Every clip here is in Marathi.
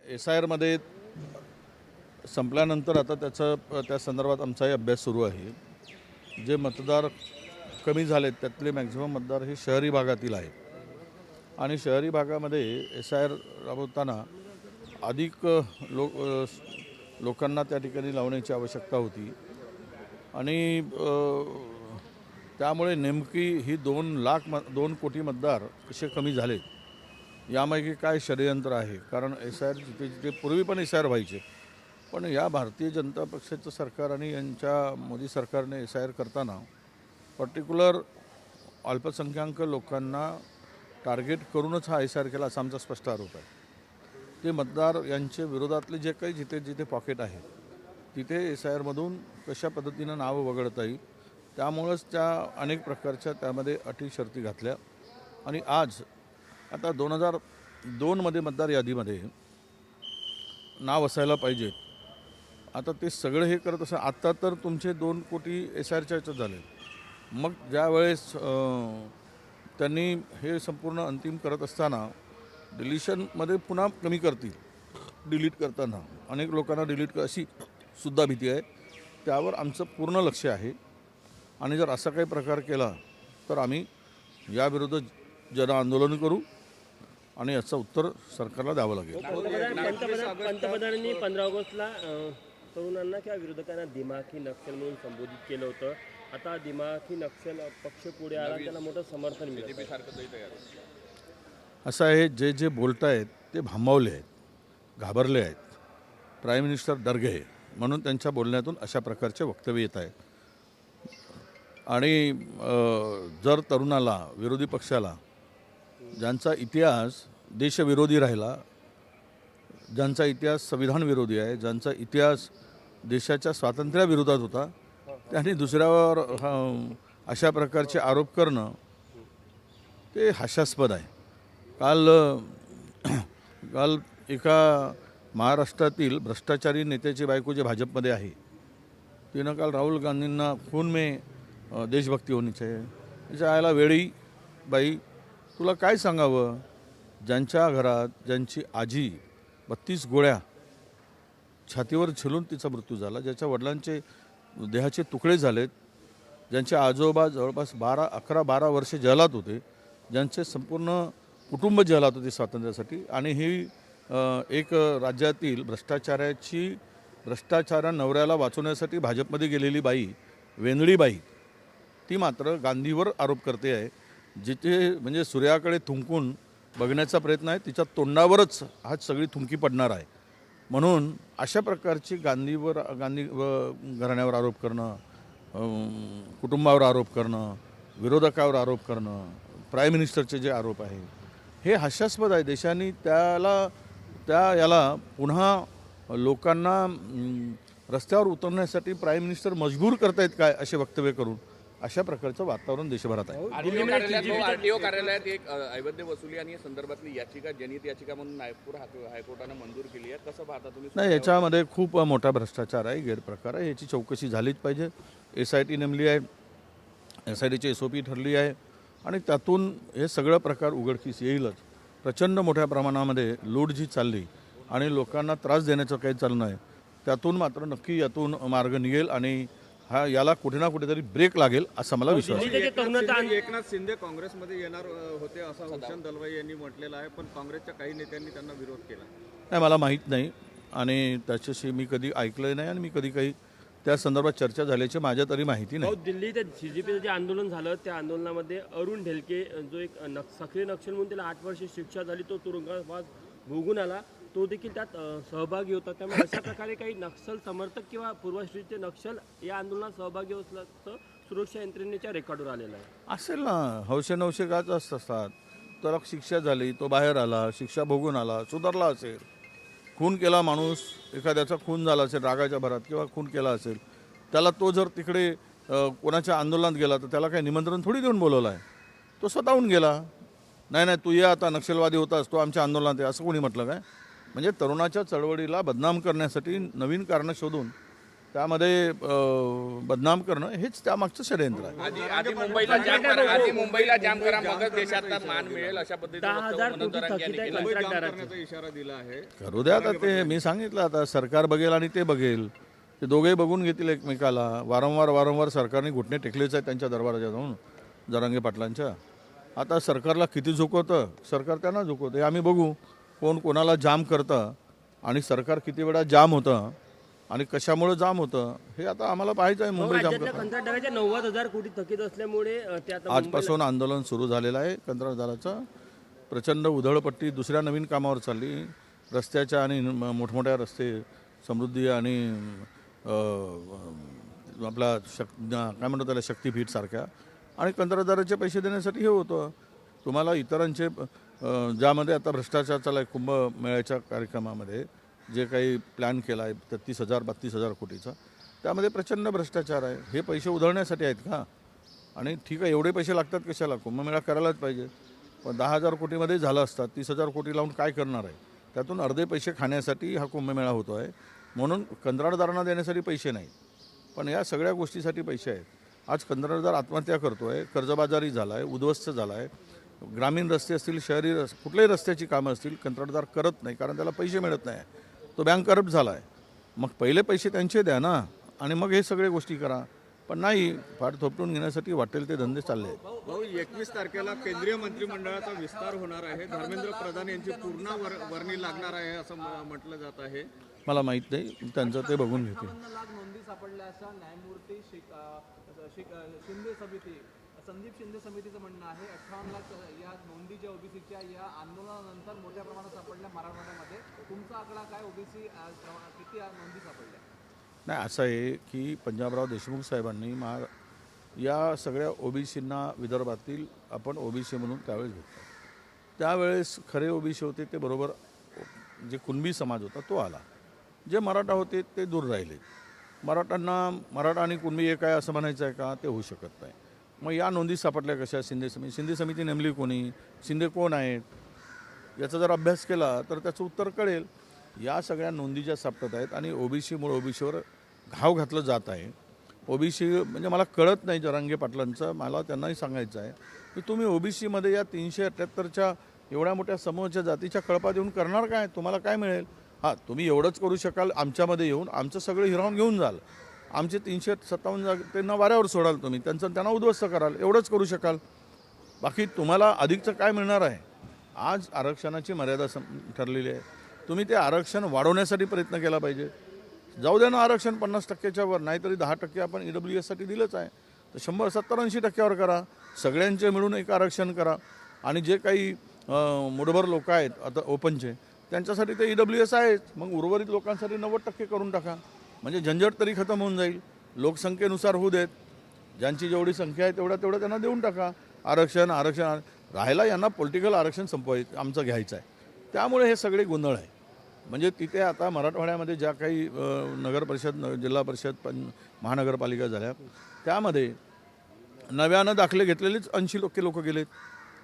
SIRमध्ये संपल्यानंतर आता त्या संदर्भात आमचाही अभ्यास सुरू आहे। जे मतदार कमी झालेत त्यातले मॅक्झिमम मतदार हे शहरी भागातील आहेत आणि शहरी भागामध्ये SIR राबवताना अधिक लोकांना त्या ठिकाणी लावण्याची आवश्यकता होती आणि त्यामुळे नेमकी ही 2 कोटी मतदार कसे कमी झालेत यामागे काय षडयंत्र आहे। कारण SIR जिथे पूर्वी पण SIR व्हायचे, पण या भारतीय जनता पक्षाचं सरकार आणि यांच्या मोदी सरकारने SIR करताना पर्टिक्युलर अल्पसंख्याक लोकांना टार्गेट करूनच हा SIR केला असा आमचा स्पष्ट आरोप आहे। ते मतदार यांचे विरोधातले जे काही जिथे पॉकेट आहे तिथे SIRमधून कशा पद्धतीनं नावं वगळता येईल त्यामुळंच त्या अनेक प्रकारच्या त्यामध्ये अटी शर्ती घातल्या आणि आज आता 2002मध्ये मतदार यादीमध्ये नाव असायला पाहिजेत, आता ते सगळं हे करत असं आता तर तुमचे 2 कोटी SIRच्या याच्यात झाले। मग ज्यावेळेस त्यांनी हे संपूर्ण अंतिम करत असताना डिलिशनमध्ये पुन्हा कमी करतील, डिलीट करताना अनेक लोकांना डिलीट अशी सुद्धा भीती आहे। त्यावर आमचं पूर्ण लक्ष आहे आणि जर असा काही प्रकार केला तर आम्ही याविरुद्ध जनआंदोलन करू आणि याचं उत्तर सरकारला द्यावं लागेल। पंतप्रधानांनी 15 ऑगस्टला तरुणांना किंवा विरोधकांना दिमाखी नक्षल म्हणून संबोधित केलं होतं। आता दिमाखी नक्षल पक्ष पुढे आला, त्याला मोठं समर्थन मिळतं। असं आहे, जे बोलत आहेत ते भांबावले आहेत, घाबरले आहेत, प्राईम मिनिस्टर डर गए म्हणून त्यांच्या बोलण्यातून अशा प्रकारचे वक्तव्य येत आहेत। आणि जर तरुणाला, विरोधी पक्षाला, ज्यांचा इतिहास देशविरोधी राहिला, ज्यांचा इतिहास संविधान विरोधी आहे, ज्यांचा इतिहास देशाच्या स्वातंत्र्याविरोधात होता, त्यांनी दुसऱ्यावर अशा प्रकारचे आरोप करणं ते हास्यास्पद आहे। काल एका महाराष्ट्रातील भ्रष्टाचारी नेत्याची बायको जे भाजपमध्ये आहे तिनं काल राहुल गांधींना खून में देशभक्ती होनी चाहिए, त्याच्या आयला वेळी बाई तुला काय सांगावं, ज्यांच्या घरात ज्यांची आजी 32 गोळ्या छातीवर झेलून तिचा मृत्यू झाला, ज्याच्या वडिलांचे देहाचे तुकडे झालेत, ज्यांचे आजोबा जवळपास 11-12 वर्षे जेलात होते, ज्यांचे संपूर्ण कुटुंब जेलात होते स्वातंत्र्यासाठी, आणि ही एक राज्यातील भ्रष्टाचारा नवऱ्याला वाचवण्यासाठी भाजपमध्ये गेलेली बाई, वेंगळी बाई, ती मात्र गांधीवर आरोप करते आहे। जिथे म्हणजे सूर्याकडे थुंकून बघण्याचा प्रयत्न आहे, तिच्या तोंडावरच आज सगळी थुंकी पडणार आहे। म्हणून अशा प्रकारची गांधी घराण्यावर आरोप करणं, कुटुंबावर आरोप करणं, विरोधकावर आरोप करणं, प्राईम मिनिस्टरचे जे आरोप आहे हे हास्यास्पद आहे। देशाने याला पुन्हा लोकांना रस्त्यावर उतरण्यासाठी प्राईम मिनिस्टर मजबूर करतायत काय असे वक्तव्य करून अशा प्रकारचं वातावरण देशभरात आहे। आरटीओ कार्यालयात एक अवैध वसुली आणि संदर्भातली याचिका, जनहित याचिका म्हणून नागपूर हायकोर्टानं मंजूर केली आहे, कसं पाहता तुम्ही? नाही, याच्यामध्ये खूप मोठा भ्रष्टाचार आहे, गैरप्रकार आहे, याची चौकशी झालीच पाहिजे। SIT नेमली आहे, SITची SOP ठरली आहे आणि त्यातून हे सगळं प्रकार उघडकीस येईलच। प्रचंड मोठ्या प्रमाणामध्ये लूट जी चालली आणि लोकांना त्रास देण्याचं काही चालणं आहे, त्यातून मात्र नक्की यातून मार्ग निघेल आणि याला कुठे ना कुठेतरी ब्रेक लागेल असा मला विश्वास आहे। एकनाथ शिंदे काँग्रेसमध्ये येणार होते असं हुसेन दलवाई यांनी म्हटलेलं आहे, पण काँग्रेसच्या काही नेत्यांनी त्यांना विरोध केला। नाही, मला माहीत नाही आणि त्याच्याशी मी कधी ऐकलं नाही आणि मी कधी काही त्या संदर्भात चर्चा झाल्याची माझ्या तरी माहिती नाही। दिल्लीत CJPचं जे आंदोलन झालं त्या आंदोलनामध्ये अरुण ढेलके जो एक सक्रिय नक्षल म्हणून त्याला 8 वर्षे शिक्षा झाली, तो तुरुंगवास भोगून आला, तो देखील त्यात सहभागी होता। त्यामुळे अशा प्रकारे काही नक्षल समर्थक किंवा पूर्वश्रीचे नक्षल या आंदोलनात सहभागी असल्याचं सुरक्षा यंत्रणेच्या रेकॉर्डवर आलेलं आहे। असेल ना, हौशे गाच असतात, त्याला शिक्षा झाली, तो बाहेर आला, शिक्षा भोगून आला, सुधारला असेल, खून केला माणूस, एखाद्याचा खून झाला असेल रागाच्या भरात किंवा खून केला असेल, त्याला तो जर तिकडे कोणाच्या आंदोलनात गेला तर त्याला काही निमंत्रण थोडी देऊन बोलवलं आहे, तो स्वतःहून गेला। नाही तू ये आता नक्षलवादी होतास, तो आमच्या आंदोलनात आहे असं कोणी म्हटलं काय? म्हणजे तरुणाच्या चळवळीला बदनाम करण्यासाठी नवीन कारणं शोधून त्यामध्ये बदनाम करणं हेच त्यामागचं षडयंत्र आहे. आधी मुंबईला जाम करा मगच देशाचा मान मिळेल अशा पद्धतीने 10,000 मनोज कोटी जरांगे यांनी थकीत आहे केलं. कंत्राटदाराचं. करण्याचा इशारा दिला आहे. करू द्या आता ते. मी सांगितलं आता सरकार बघेल आणि ते बघेल. ते दोघेही बघून घेतील एकमेकाला. वारंवार सरकारने घुटणे टेकलेच आहेत त्यांच्या दरबाराच्या जाऊन जरांगे पाटलांच्या. आता सरकारला किती झुकवतं, सरकार त्यांना झुकवतं, हे आम्ही बघू. कोण कोणाला जाम करतं आणि सरकार किती वेळा जाम होतं आणि कशामुळे जाम होतं हे आता आम्हाला पाहायचं आहे. मुंबई जाम राज्यातल्या करतं. कंत्राटदाराच्या 90,000 कोटी थकीत असल्यामुळे ते आता आजपासून आंदोलन सुरू झालेलं आहे कंत्राटदाराचं. प्रचंड उधळपट्टी दुसऱ्या नवीन कामावर चालली. रस्त्याच्या आणि मोठमोठ्या रस्ते समृद्धी आणि आपला काय म्हणतो त्याला शक्तीपीठ सारख्या आणि कंत्राटदाराचे पैसे देण्यासाठी हे होतं. तुम्हाला इतरांचे ज्यामध्ये आता भ्रष्टाचार चालला आहे कुंभमेळ्याच्या कार्यक्रमामध्ये जे काही प्लॅन केला आहे 33,000-32,000 कोटीचा, त्यामध्ये प्रचंड भ्रष्टाचार आहे. हे पैसे उधळण्यासाठी आहेत का? आणि ठीक आहे, एवढे पैसे लागतात कशाला? कुंभमेळा करायलाच पाहिजे. पण 10,000 कोटीमध्ये झालं असतात. 30,000 कोटी लावून काय करणार आहे? त्यातून अर्धे पैसे खाण्यासाठी हा कुंभमेळा होतो आहे. म्हणून कंत्राटदारांना देण्यासाठी पैसे नाही, पण या सगळ्या गोष्टीसाठी पैसे आहेत. आज कंत्राटदार आत्महत्या करतो आहे, कर्जबाजारी झाला आहे, उद्ध्वस्त झाला आहे. ग्रामीण रस्ते असतील, शहरी कुठल्याही रस्त्याची कामं असतील, कंत्राटदार करत नाही कारण त्याला पैसे मिळत नाही. तो बँक करप्ट झाला आहे. मग पहिले पैसे त्यांचे द्या ना आणि मग हे सगळे गोष्टी करा. पण नाही, फार थोपटून घेण्यासाठी वाटेल ते धंदे चालले आहेत. भाऊ 21 तारखेला केंद्रीय मंत्रिमंडळाचा विस्तार होणार आहे. धर्मेंद्र प्रधान यांची पूर्ण वर्णी लागणार आहे असं म्हटलं जात आहे. मला माहीत नाही, त्यांचं ते बघून घेतील. 52 लाख नोंदी सापडल्या अशा न्यायमूर्ती संदीप शिंदे समितीचं म्हणणं आहे. 58 लाख या नोंदी ज्या ओबीसीच्या या आंदोलनानंतर मोठ्या प्रमाणात सापडल्या मराठवाड्यामध्ये. तुमचा आकडा काय, ओबीसी किती नोंदी सापडल्या? नाही, असं आहे की पंजाबराव देशमुख साहेबांनी या सगळ्या ओबीसींना विदर्भातील आपण ओबीसी म्हणून त्यावेळेस घेतलं. त्यावेळेस खरे ओबीसी होते ते बरोबर, जे कुणबी समाज होता तो आला. जे मराठा होते ते दूर राहिले. मराठा आणि कुणबी एक आहे असं म्हणायचं आहे का? ते होऊ शकत नाही. मग या नोंदी सापडल्या कशा? शिंदे समिती नेमली कोणी? शिंदे कोण आहेत? याचा जर अभ्यास केला तर त्याचं उत्तर कळेल. या सगळ्या नोंदी ज्या सापडत आहेत आणि ओबीसीमुळे ओबीसीवर घाव घातलं जात आहे. ओबीसी म्हणजे मला कळत नाही जरांगे पाटलांचं. मला त्यांनाही सांगायचं आहे की तुम्ही ओबीसीमध्ये या 378च्या एवढ्या मोठ्या समूहाच्या जातीच्या कळपा देऊन करणार काय? तुम्हाला काय मिळेल? हां, तुम्ही एवढंच करू शकाल, आमच्यामध्ये येऊन आमचं सगळं हिरावून घेऊन जाल. आमचे 357 जागेंना वाऱ्यावर सोडाल तुम्ही, त्यांना उद्ध्वस्त कराल, एवढंच करू शकाल. बाकी तुम्हाला अधिकचं काय मिळणार आहे? आज आरक्षणाची मर्यादा ठरलेली आहे. तुम्ही ते आरक्षण वाढवण्यासाठी प्रयत्न केला पाहिजे. जाऊ द्या ना आरक्षण 50%च्या वर, नाहीतरी 10% आपण EWSसाठी दिलंच आहे. तर 170-80% करा. सगळ्यांचे मिळून एक आरक्षण करा. आणि जे काही मुठभर लोक आहेत आता ओपनचे, त्यांच्यासाठी ते EWS आहेच. मग उर्वरित लोकांसाठी 90% करून टाका. म्हणजे झंझट तरी खतम होऊन जाईल. लोकसंख्येनुसार होऊ देत. ज्यांची जेवढी संख्या आहे तेवढं त्यांना देऊन टाका. आरक्षण राहायला यांना पॉलिटिकल आरक्षण संपवायचं, आमचं घ्यायचं आहे. त्यामुळे हे सगळे गोंधळ आहे. म्हणजे तिथे आता मराठवाड्यामध्ये ज्या काही नगर परिषद, जिल्हा परिषद, महानगरपालिका झाल्या, त्यामध्ये नव्यानं दाखले घेतलेलेच 80 लोक गेलेत.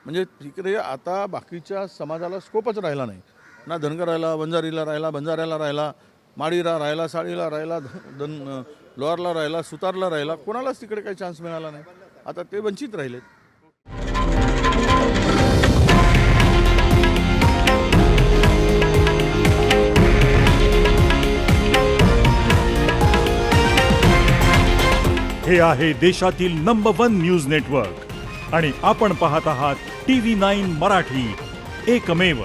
म्हणजे तिकडे आता बाकीच्या समाजाला स्कोपच राहिला नाही. ना धनगर राहिला, वंजारीला राहिला, बंजाऱ्याला राहिला, माडीला राहिला, साडीला राहिला, लोहारला राहिला, सुतारला राहिला. कोणालाच तिकडे काही चान्स मिळाला नाही. आता ते वंचित राहिलेत. हे आहे देशातील नंबर 1 न्यूज नेटवर्क आणि आपण पाहत आहात TV9 मराठी, एकमेव.